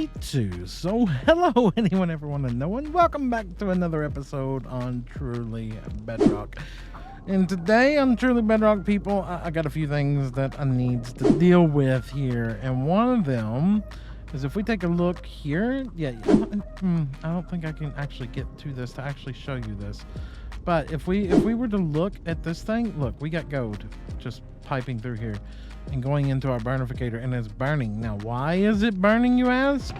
E32. So hello everyone and no one. Welcome back to another episode on Truly Bedrock. And today on Truly Bedrock, people, I got a few things that I need to deal with here. And one of them is if we take a look here. Yeah, I don't think I can actually get to this to actually show you this. But if we were to look at this thing, look, we got gold just piping through here and going into our burnificator, and it's burning. Now, why is it burning, you ask?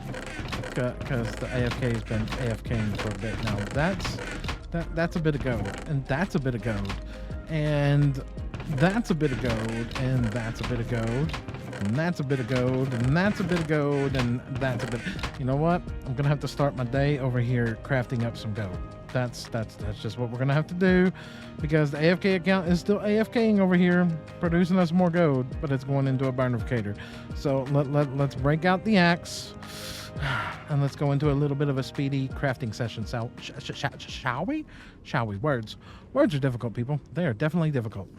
Because the AFK has been AFKing for a bit. Now, that's a bit of gold, and that's a bit of gold, and that's a bit of gold, and that's a bit of gold, and that's a bit of gold, and that's a bit of gold, and that's a bit. You know what? I'm gonna have to start my day over here crafting up some gold. That's just what we're gonna have to do, because the AFK account is still AFKing over here, producing us more gold, but it's going into a burnificator. So let's break out the axe, and let's go into a little bit of a speedy crafting session. So, shall we? Shall we? Words are difficult, people. They are definitely difficult.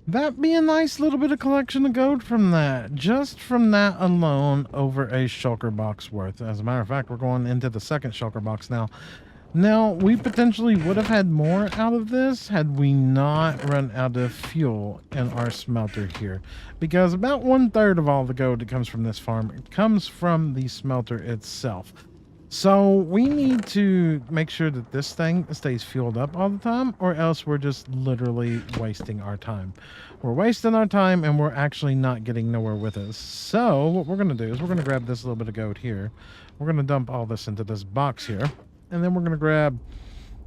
That'd be a nice little bit of collection of gold from that. Just from that alone, over a shulker box worth. As a matter of fact, we're going into the second shulker box now. Now, we potentially would have had more out of this had we not run out of fuel in our smelter here. Because about 1/3 of all the gold that comes from this farm, it comes from the smelter itself. So we need to make sure that this thing stays fueled up all the time, or else we're just literally wasting our time. We're wasting our time and we're actually not getting nowhere with it. So what we're going to do is we're going to grab this little bit of gold here. We're going to dump all this into this box here. And then we're going to grab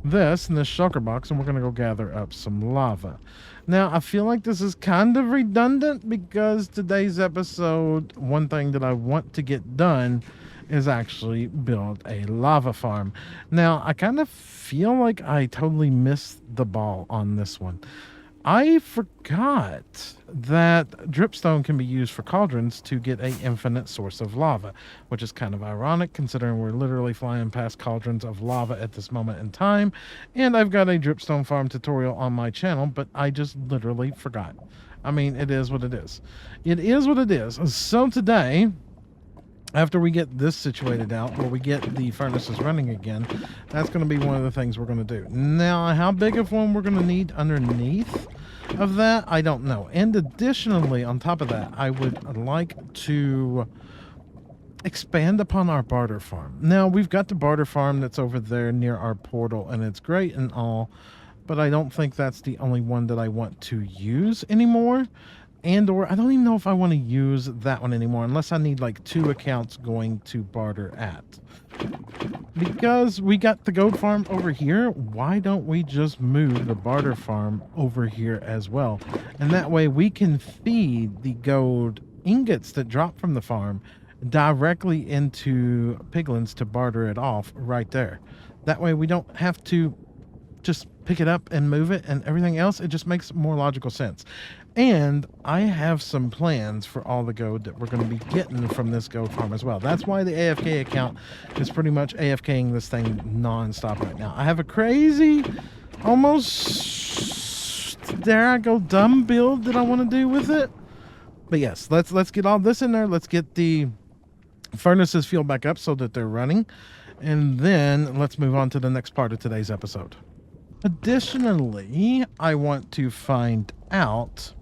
this in this shulker box, and we're going to go gather up some lava. Now, I feel like this is kind of redundant, because today's episode, one thing that I want to get done is actually build a lava farm. Now, I kind of feel like I totally missed the ball on this one. I forgot that dripstone can be used for cauldrons to get an infinite source of lava, which is kind of ironic considering we're literally flying past cauldrons of lava at this moment in time. And I've got a dripstone farm tutorial on my channel, but I just literally forgot. I mean, it is what it is. It is what it is. So today, after we get this situated out, where we get the furnaces running again, that's going to be one of the things we're going to do. Now, how big of one we're going to need underneath of that, I don't know. And additionally, on top of that, I would like to expand upon our barter farm. Now, we've got the barter farm that's over there near our portal, and it's great and all, but I don't think that's the only one that I want to use anymore. Or I don't even know if I want to use that one anymore, unless I need like 2 accounts going to barter at. Because we got the gold farm over here, why don't we just move the barter farm over here as well? And that way we can feed the gold ingots that drop from the farm directly into piglins to barter it off right there. That way we don't have to just pick it up and move it and everything else. It just makes more logical sense. And I have some plans for all the gold that we're going to be getting from this gold farm as well. That's why the AFK account is pretty much AFKing this thing non-stop right now. I have a crazy, almost, dare I go, dumb build that I want to do with it. But yes, let's get all this in there. Let's get the furnaces fueled back up so that they're running. And then let's move on to the next part of today's episode. Additionally, I want to find out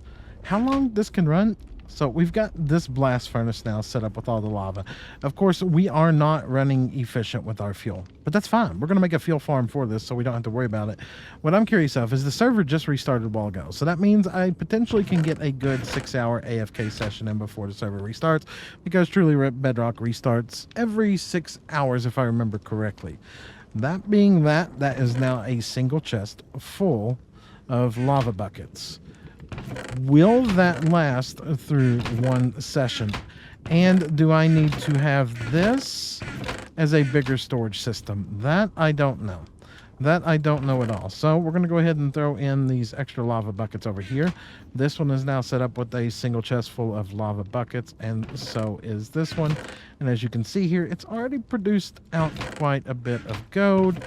how long this can run. So we've got this blast furnace now set up with all the lava. Of course, we are not running efficient with our fuel, but that's fine. We're going to make a fuel farm for this, so we don't have to worry about it. What I'm curious of is the server just restarted a while ago. So that means I potentially can get a good 6-hour AFK session in before the server restarts, because Truly Bedrock restarts every 6 hours, if I remember correctly. That being that is now a single chest full of lava buckets. Will that last through one session? And do I need to have this as a bigger storage system? That I don't know. That I don't know at all. So we're going to go ahead and throw in these extra lava buckets over here. This one is now set up with a single chest full of lava buckets, and so is this one. And as you can see here, it's already produced out quite a bit of gold.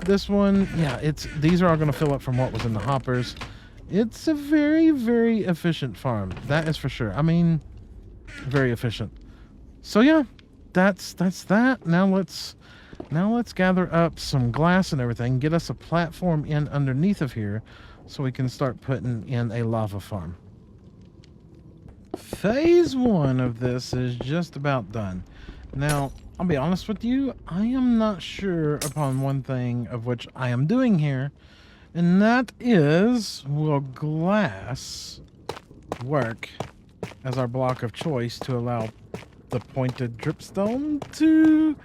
This one, yeah, these are all going to fill up from what was in the hoppers. It's a very, very efficient farm. That is for sure. I mean, very efficient. So yeah, that's that. Now let's gather up some glass and everything, get us a platform in underneath of here so we can start putting in a lava farm. Phase 1 of this is just about done. Now, I'll be honest with you, I am not sure upon one thing of which I am doing here, and that is, will glass work as our block of choice to allow the pointed dripstone to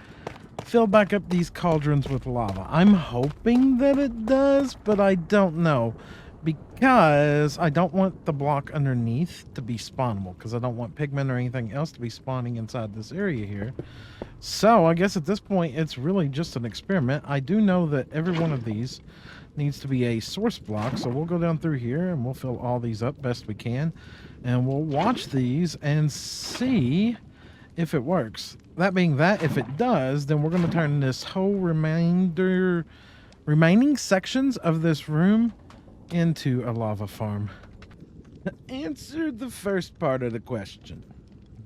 fill back up these cauldrons with lava? I'm hoping that it does, but I don't know, because I don't want the block underneath to be spawnable, because I don't want pigment or anything else to be spawning inside this area here. So I guess at this point it's really just an experiment. I do know that every one of these needs to be a source block, so we'll go down through here and we'll fill all these up best we can, and we'll watch these and see if it works. That being that, if it does, then we're going to turn this whole remaining sections of this room into a lava farm. Answer the first part of the question.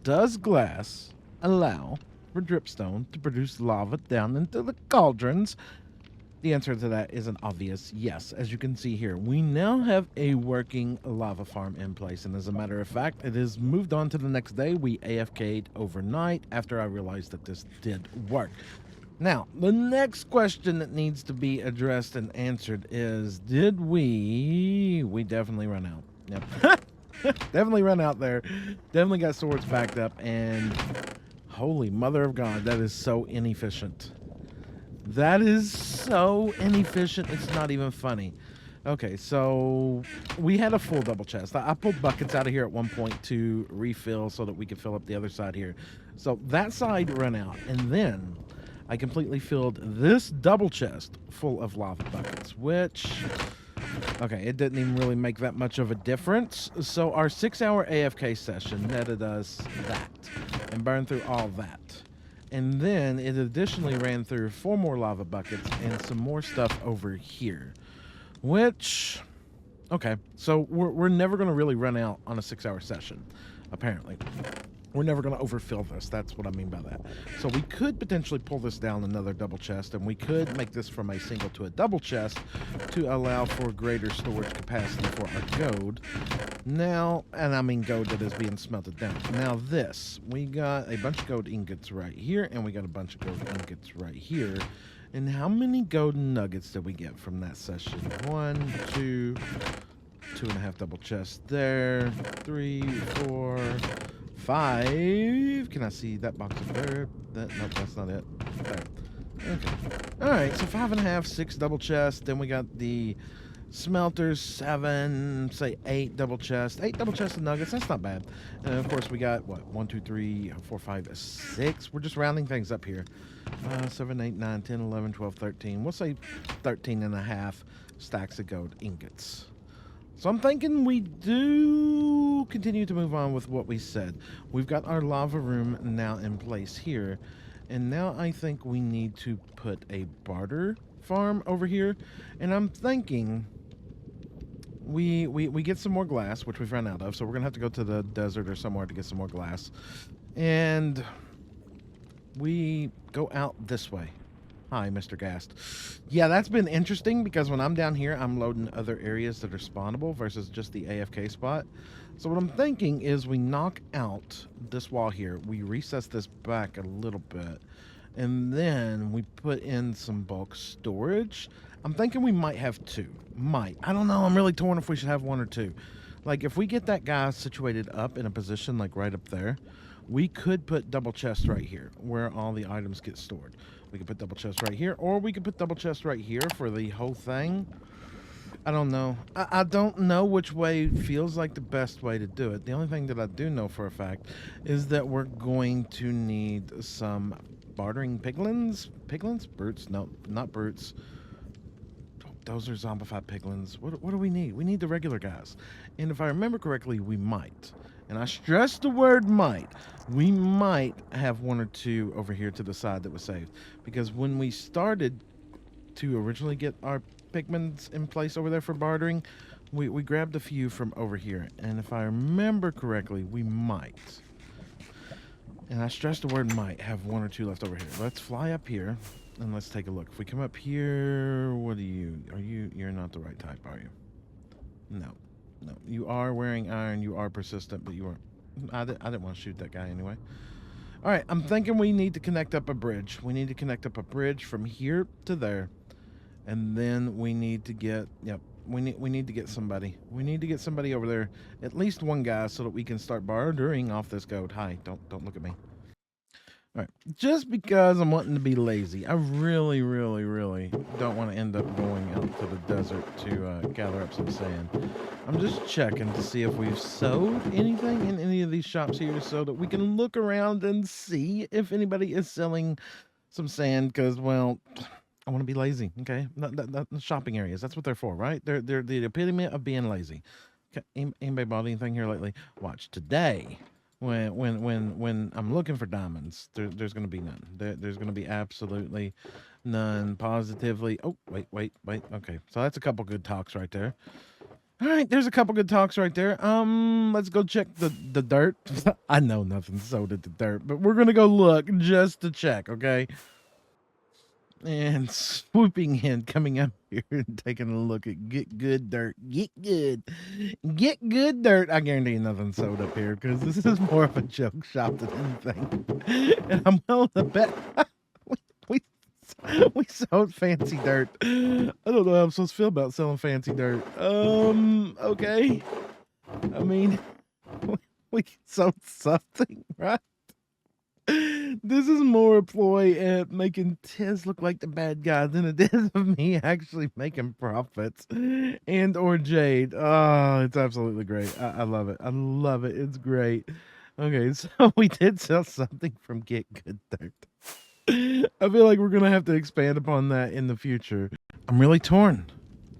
Does glass allow for dripstone to produce lava down into the cauldrons? The answer to that is an obvious yes. As you can see here, we now have a working lava farm in place. And as a matter of fact, it is moved on to the next day. We AFK'd overnight after I realized that this did work. Now, the next question that needs to be addressed and answered is, did we definitely run out. Yep. Definitely run out there. Definitely got swords backed up. And holy mother of God, that is so inefficient. That is so inefficient, it's not even funny. Okay, so we had a full double chest. I pulled buckets out of here at one point to refill so that we could fill up the other side here. So that side ran out, and then I completely filled this double chest full of lava buckets, which, okay, it didn't even really make that much of a difference. So our 6-hour AFK session netted us that and burned through all that. And then it additionally ran through 4 more lava buckets and some more stuff over here. Which, okay, so we're never going to really run out on a 6-hour session, apparently. We're never going to overfill this. That's what I mean by that. So we could potentially pull this down another double chest, and we could make this from a single to a double chest to allow for greater storage capacity for our gold. Now, and I mean gold that is being smelted down. Now this, we got a bunch of gold ingots right here, and we got a bunch of gold ingots right here. And how many golden nuggets did we get from that session? 1, 2, 2.5 double chests there. 3, 4, 5. Can I see that box up there? Nope, that's not it. There. Okay. Alright, so 5.5, 6 double chests. Then we got the smelters, 7, say 8 double chests. 8 double chests of nuggets, that's not bad. And of course we got, what, 1, 2, 3, 4, 5, 6. We're just rounding things up here. 7, 8, 9, 10, 11, 12, 13. We'll say 13.5 stacks of gold ingots. So I'm thinking we do continue to move on with what we said. We've got our lava room now in place here. And now I think we need to put a barter farm over here. And I'm thinking we get some more glass, which we've run out of. So we're going to have to go to the desert or somewhere to get some more glass. And we go out this way. Hi, Mr. Gast. Yeah, that's been interesting because when I'm down here, I'm loading other areas that are spawnable versus just the AFK spot. So what I'm thinking is we knock out this wall here. We recess this back a little bit. And then we put in some bulk storage. I'm thinking we might have 2. Might. I don't know. I'm really torn if we should have 1 or 2. Like, if we get that guy situated up in a position like right up there, we could put double chests right here where all the items get stored. We could put double chests right here, or we could put double chests right here for the whole thing. I don't know. I don't know which way feels like the best way to do it. The only thing that I do know for a fact is that we're going to need some bartering piglins. Piglins? Brutes? No, not brutes. Those are zombified piglins. What do we need? We need the regular guys. And if I remember correctly, we might. And I stress the word might. We might have 1 or 2 over here to the side that was saved. Because when we started to originally get our pigments in place over there for bartering, We grabbed a few from over here, and if I remember correctly, we might. And I stress the word might have 1 or 2 left over here. Let's fly up here and let's take a look. If we come up here, what are you? You're not the right type, are you? No. No. You are wearing iron, you are persistent, but you weren't. I didn't want to shoot that guy anyway. All right, I'm thinking we need to connect up a bridge. We need to connect up a bridge from here to there. And then we need to get, yep, we need to get somebody. We need to get somebody over there, at least one guy, so that we can start bartering off this goat. Hi, don't look at me. All right, just because I'm wanting to be lazy, I really don't want to end up going out to the desert to gather up some sand. I'm just checking to see if we've sold anything in any of these shops here, so that we can look around and see if anybody is selling some sand. Because, well, I want to be lazy, okay? Not shopping areas. That's what they're for, right? They're the epitome of being lazy. Okay, anybody bought anything here lately? Watch today. When I'm looking for diamonds, there's going to be none. There's going to be absolutely none. Positively. Oh, wait. Okay, so that's a couple good talks right there. All right, there's a couple good talks right there. Let's go check the dirt. I know nothing sold at the dirt, but we're gonna go look just to check, okay? And swooping in, coming up here and taking a look at get good dirt. Get good dirt. I guarantee nothing sold up here because this is more of a joke shop than anything. And I'm willing to bet we sold fancy dirt. I don't know how I'm supposed to feel about selling fancy dirt. Okay. I mean, we sold something, right? This is more a ploy at making Tiz look like the bad guy than it is of me actually making profits and or Jade. Oh, it's absolutely great. I love it. I love it. It's great. Okay, so we did sell something from Get Good Dirt. I feel like we're going to have to expand upon that in the future. I'm really torn.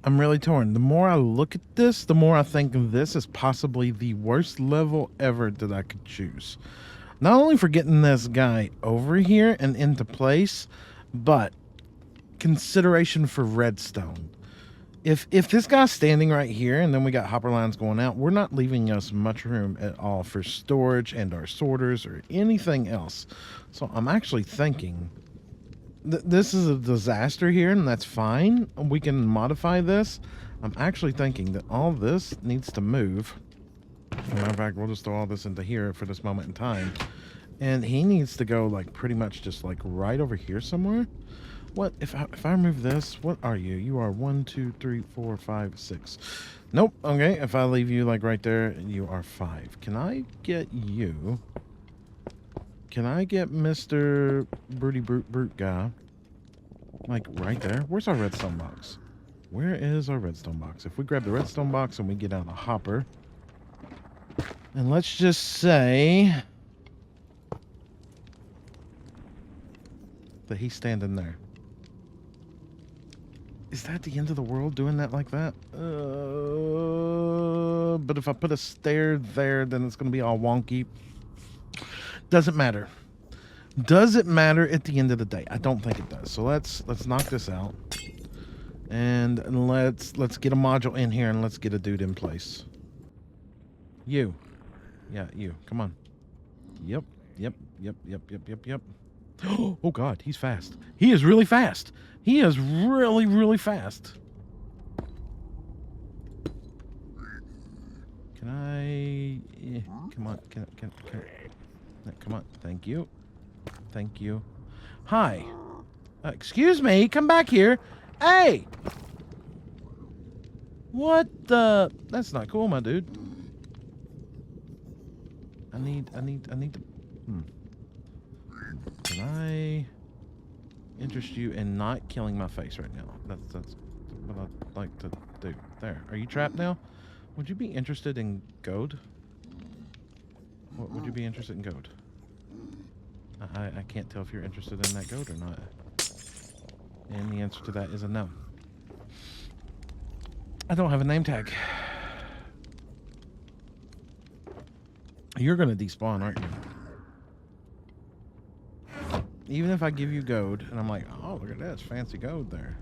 The more I look at this, the more I think this is possibly the worst level ever that I could choose. Not only for getting this guy over here and into place, but consideration for redstone. If this guy's standing right here and then we got hopper lines going out, we're not leaving us much room at all for storage and our sorters or anything else. So I'm actually thinking this is a disaster here, and that's fine. We can modify this. I'm actually thinking that all this needs to move. As a matter of fact, we'll just throw all this into here for this moment in time. And he needs to go, like, pretty much just, like, right over here somewhere. What? If I remove this, what are you? You are 1, 2, 3, 4, 5, 6. Nope. Okay, if I leave you, like, right there, you are 5. Can I get you? Can I get Mr. Brute guy? Like, right there? Where's our redstone box? Where is our redstone box? If we grab the redstone box and we get out a hopper... And let's just say that he's standing there. Is that the end of the world doing that like that? But if I put a stair there, then it's going to be all wonky. Doesn't matter. Does it matter at the end of the day? I don't think it does. So let's knock this out. And let's get a module in here and let's get a dude in place. You. Yeah, you. Come on. Yep. Oh, God. He's fast. He is really fast. He is really fast. Can I... come on. Come on. Thank you. Hi. Excuse me. Come back here. Hey! What the... That's not cool, my dude. I need to... Can I interest you in not killing my face right now? That's what I'd like to do. There. Are you trapped now? Would you be interested in gold? What would you be interested in gold? I can't tell if you're interested in that gold or not. And the answer to that is a no. I don't have a name tag. You're going to despawn, aren't you? Even if I give you gold, and I'm like, oh, look at that, it's fancy gold there.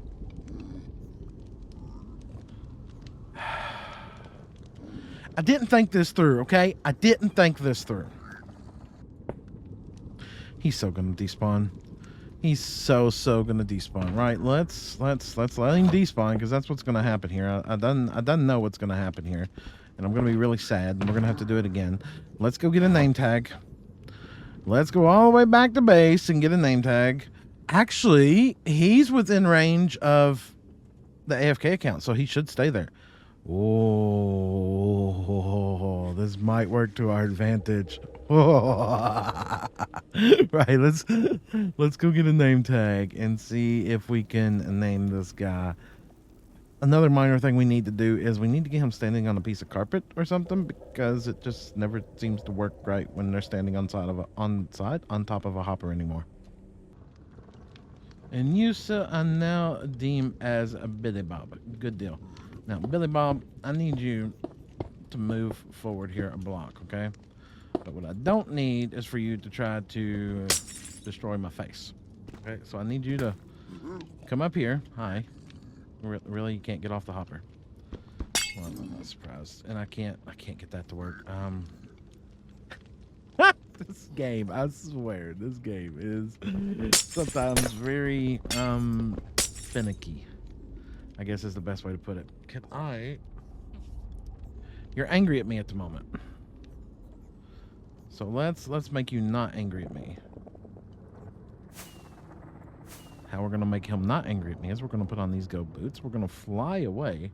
I didn't think this through, okay? I didn't think this through. He's so gonna despawn. He's so gonna despawn. Right, let's let him despawn, because that's what's gonna happen here. I done know what's gonna happen here. And I'm gonna be really sad, and we're gonna have to do it again. Let's go get a name tag. Let's go all the way back to base and get a name tag. Actually, he's within range of the AFK account, so he should stay there. Oh, this might work to our advantage. Oh. Right, let's go get a name tag and see if we can name this guy. Another minor thing we need to do is we need to get him standing on a piece of carpet or something, because it just never seems to work right when they're standing on top of a hopper anymore. And you I now deem as a Billy Bob. Good deal. Now, Billy Bob, I need you to move forward here a block, okay? But what I don't need is for you to try to destroy my face. Okay, so I need you to come up here. Hi. Really, you can't get off the hopper. Well, I'm not surprised. And I can't get that to work. This game, I swear, this game is sometimes very finicky, I guess is the best way to put it. You're angry at me at the moment. So let's make you not angry at me. How we're gonna make him not angry at me is we're gonna put on these go boots. We're gonna fly away,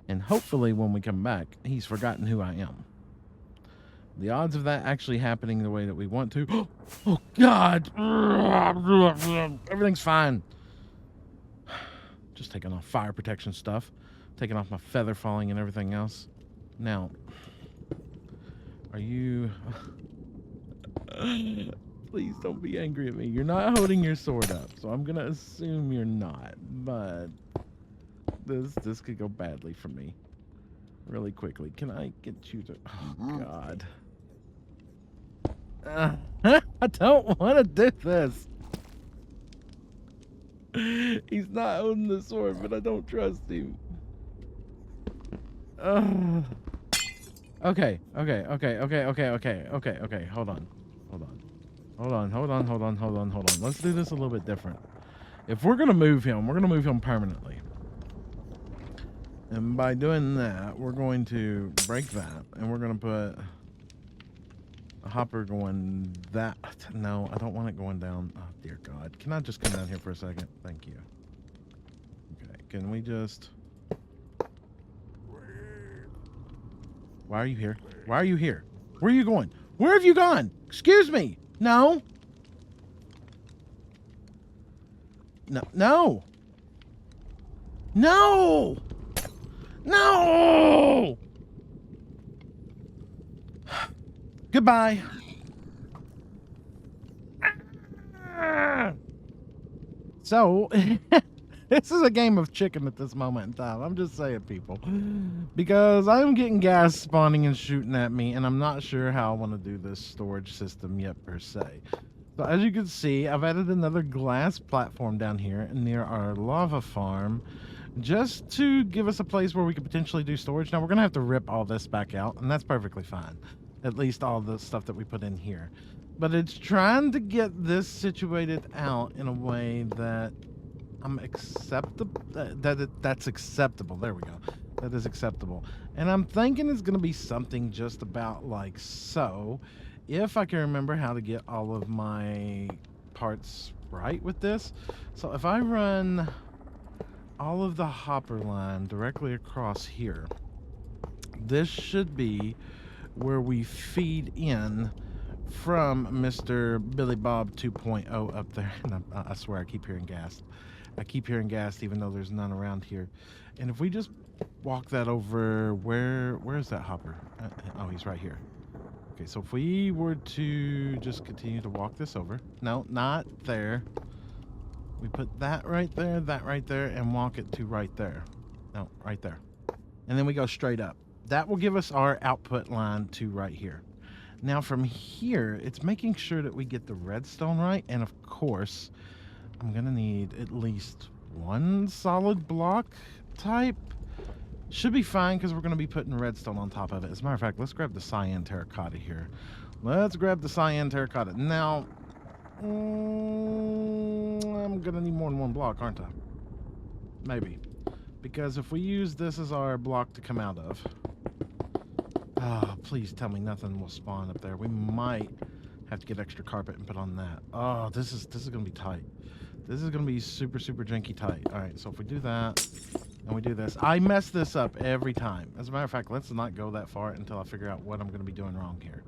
and hopefully when we come back, he's forgotten who I am. The odds of that actually happening the way that we want to. Oh God! Everything's fine. Just taking off fire protection stuff, taking off my feather falling and everything else. Now, are you? Please don't be angry at me. You're not holding your sword up, so I'm gonna assume you're not. But this could go badly for me, really quickly. Can I get you to? Oh God! I don't want to do this. He's not holding the sword, but I don't trust him. Okay. Hold on. Let's do this a little bit different. If we're gonna move him permanently. And by doing that, we're going to break that, and we're gonna put a hopper going that. No, I don't want it going down. Oh dear God! Can I just come down here for a second? Thank you. Okay, can we just? Why are you here? Why are you here? Where are you going? Where have you gone? Excuse me. No. No. No. No. No. Goodbye. So, this is a game of chicken at this moment in time. I'm just saying, people. Because I'm getting gas spawning and shooting at me, and I'm not sure how I want to do this storage system yet, per se. So, as you can see, I've added another glass platform down here near our lava farm, just to give us a place where we could potentially do storage. Now, we're going to have to rip all this back out, and that's perfectly fine. At least all the stuff that we put in here. But it's trying to get this situated out in a way that I'm acceptable. That's acceptable. There we go. That is acceptable. And I'm thinking it's going to be something just about like so. If I can remember how to get all of my parts right with this. So if I run all of the hopper line directly across here, this should be where we feed in from Mr. Billy Bob 2.0 up there. And I swear I keep hearing gas. I keep hearing gas even though there's none around here. And if we just walk that over, where is that hopper? Oh, he's right here. Okay, so if we were to just continue to walk this over. No, not there. We put that right there, and walk it to right there. No, right there. And then we go straight up. That will give us our output line to right here. Now from here, it's making sure that we get the redstone right. And of course, I'm going to need at least one solid block type Should be fine because we're going to be putting redstone on top of it. As a matter of fact, let's grab the cyan terracotta here. Let's grab the cyan terracotta. Now, I'm going to need more than one block, aren't I? Maybe. Because if we use this as our block to come out of... Oh, please tell me nothing will spawn up there. We might have to get extra carpet and put on that. Oh, this is going to be tight. This is going to be super, super janky tight. All right, so if we do that and we do this, I mess this up every time. As a matter of fact, let's not go that far until I figure out what I'm going to be doing wrong here.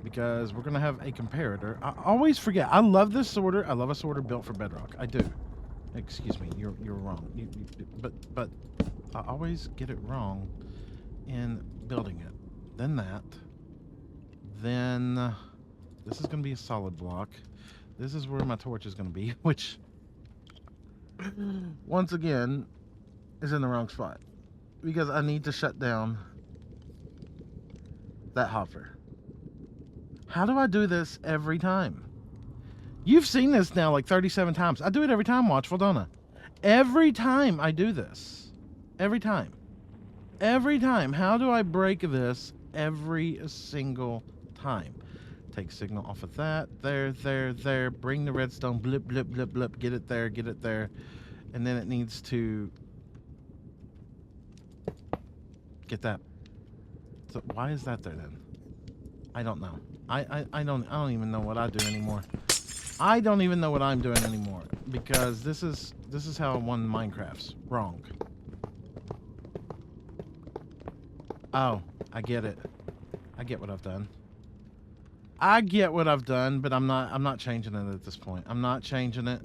Because we're going to have a comparator. I always forget. I love this sorter. I love a sorter built for Bedrock. I do. Excuse me, you're wrong. But I always get it wrong in building it. Then that. Then this is going to be a solid block. This is where my torch is going to be, which once again is in the wrong spot because I need to shut down that hopper. How do I do this every time? You've seen this now like 37 times. I do it every time, Watchful, don't I? Every time I do this. Every time. Every time. How do I break this every single time? Take signal off of that. There. Bring the redstone. Blip, blip, blip, blip. Get it there. Get it there. And then it needs to get that. So why is that there then? I don't know. I don't even know what I do anymore. I don't even know what I'm doing anymore because this is how one Minecraft's wrong. Oh, I get it. I get what I've done. I get what I've done, but I'm not changing it at this point. I'm not changing it.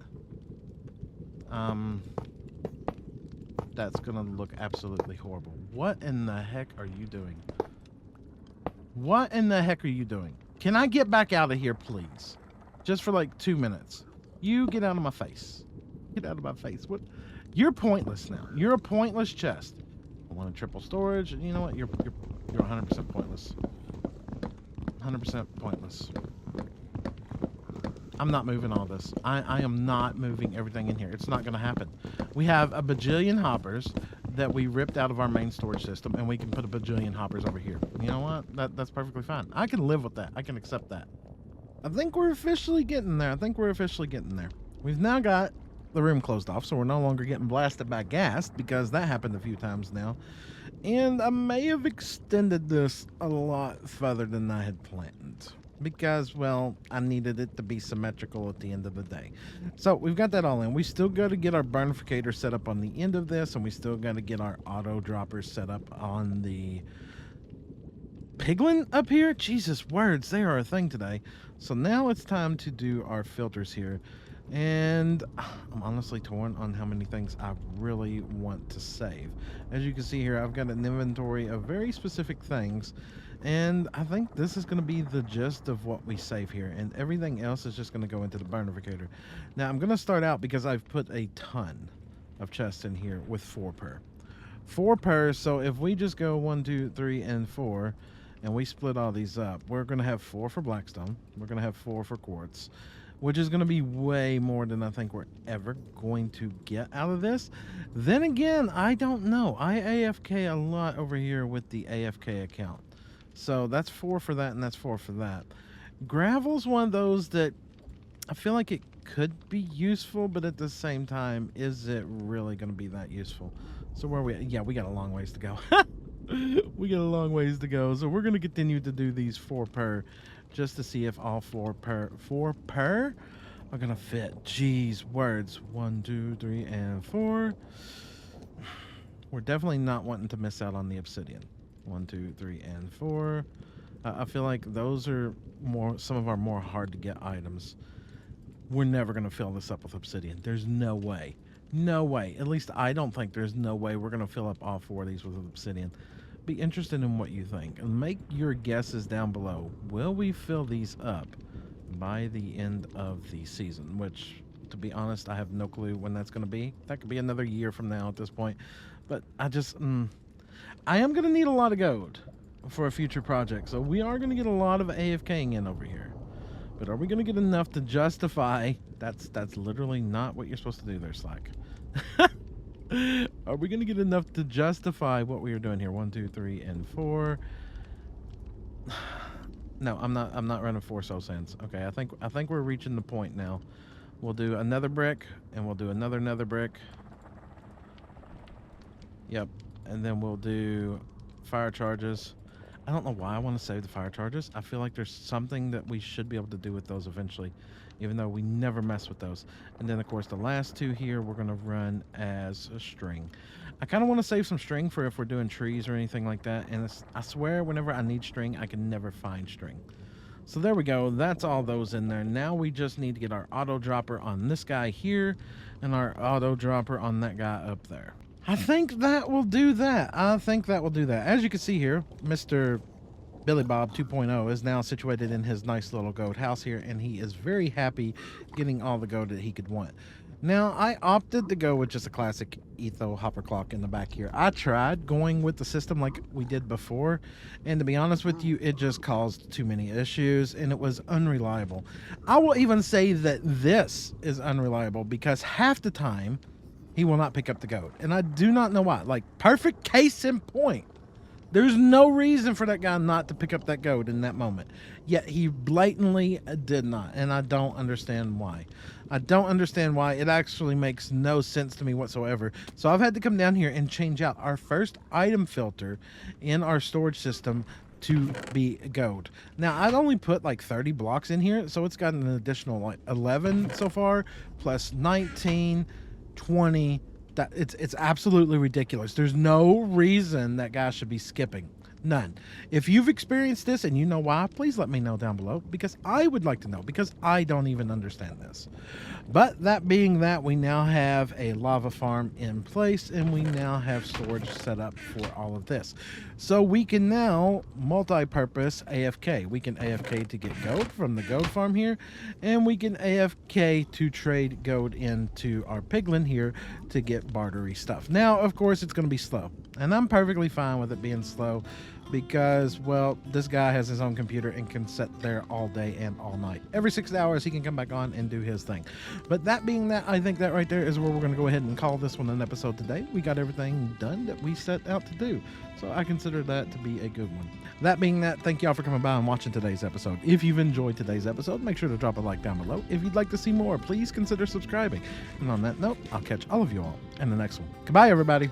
That's gonna look absolutely horrible. What in the heck are you doing? What in the heck are you doing? Can I get back out of here, please? Just for like 2 minutes. You get out of my face. Get out of my face. What? You're pointless now. You're a pointless chest. I want a triple storage. You know what? You're 100% pointless. 100% pointless. I'm not moving all this. I am not moving everything in here. It's not going to happen. We have a bajillion hoppers that we ripped out of our main storage system, and we can put a bajillion hoppers over here. You know what? That's perfectly fine. I can live with that. I can accept that. I think we're officially getting there. We've now got the room closed off, so we're no longer getting blasted by gas, because that happened a few times now. And I may have extended this a lot further than I had planned, because, well, I needed it to be symmetrical at the end of the day. So we've got that all in. We still got to get our burnificator set up on the end of this, and we still got to get our auto droppers set up on the piglin up here. Jesus words, they are a thing today. So now it's time to do our filters here. And I'm honestly torn on how many things I really want to save. As you can see here, I've got an inventory of very specific things, and I think this is going to be the gist of what we save here, and everything else is just going to go into the burnificator. Now I'm going to start out because I've put a ton of chests in here with 4 per. So if we just go 1, 2, 3, and 4, and we split all these up, we're going to have 4 for blackstone, we're going to have 4 for quartz, which is going to be way more than I think we're ever going to get out of this. Then again, I don't know. I AFK a lot over here with the AFK account. So that's 4 for that, and that's 4 for that. Gravel's one of those that I feel like it could be useful, but at the same time, is it really going to be that useful? So where are we at? Yeah, we got a long ways to go. We got a long ways to go. So we're going to continue to do these 4 per, just to see if all 4 per are gonna fit. Jeez, words. 1, 2, 3, and 4. We're definitely not wanting to miss out on the obsidian. 1, 2, 3, and 4. I feel like those are some of our more hard to get items. We're never gonna fill this up with obsidian. There's no way. No way. At least I don't think there's no way we're gonna fill up all 4 of these with obsidian. Be interested in what you think, and make your guesses down below. Will we fill these up by the end of the season? Which, to be honest, I have no clue when that's going to be. That could be another year from now at this point. But I am going to need a lot of gold for a future project, so we are going to get a lot of AFKing in over here. But are we going to get enough to justify? That's literally not what you're supposed to do there, Slack. Are we gonna get enough to justify what we are doing here? 1, 2, 3, and 4. No, I'm not running 4 soul sands. Okay, I think we're reaching the point now. We'll do another brick, and we'll do another brick. Yep, and then we'll do fire charges. I don't know why I want to save the fire charges. I feel like there's something that we should be able to do with those eventually, even though we never mess with those. And then, of course, the last 2 here we're going to run as a string. I kind of want to save some string for if we're doing trees or anything like that. And I swear, whenever I need string, I can never find string. So there we go. That's all those in there. Now we just need to get our auto dropper on this guy here and our auto dropper on that guy up there. I think that will do that. As you can see here, Mr. Billy Bob 2.0 is now situated in his nice little goat house here, and he is very happy getting all the goat that he could want. Now, I opted to go with just a classic Etho hopper clock in the back here. I tried going with the system like we did before, and to be honest with you, it just caused too many issues, and it was unreliable. I will even say that this is unreliable because half the time, he will not pick up the goat, and I do not know why. Like, perfect case in point. There's no reason for that guy not to pick up that goat in that moment. Yet he blatantly did not, and I don't understand why. I don't understand why. It actually makes no sense to me whatsoever. So I've had to come down here and change out our first item filter in our storage system to be gold. Now, I'd only put like 30 blocks in here, so it's got an additional like 11 so far, plus 19, 20. That it's absolutely ridiculous. There's no reason that guy should be skipping. None. If you've experienced this and you know why, please let me know down below, because I would like to know, because I don't even understand this. But that being that, we now have a lava farm in place, and we now have storage set up for all of this. So we can now multi-purpose AFK. We can AFK to get gold from the gold farm here, and we can AFK to trade gold into our piglin here to get bartery stuff. Now, of course, it's going to be slow, and I'm perfectly fine with it being slow, because, well, this guy has his own computer and can sit there all day and all night. Every 6 hours, he can come back on and do his thing. But that being that, I think that right there is where we're going to go ahead and call this one an episode today. We got everything done that we set out to do. So I consider that to be a good one. That being that, thank y'all for coming by and watching today's episode. If you've enjoyed today's episode, make sure to drop a like down below. If you'd like to see more, please consider subscribing. And on that note, I'll catch all of you all in the next one. Goodbye, everybody.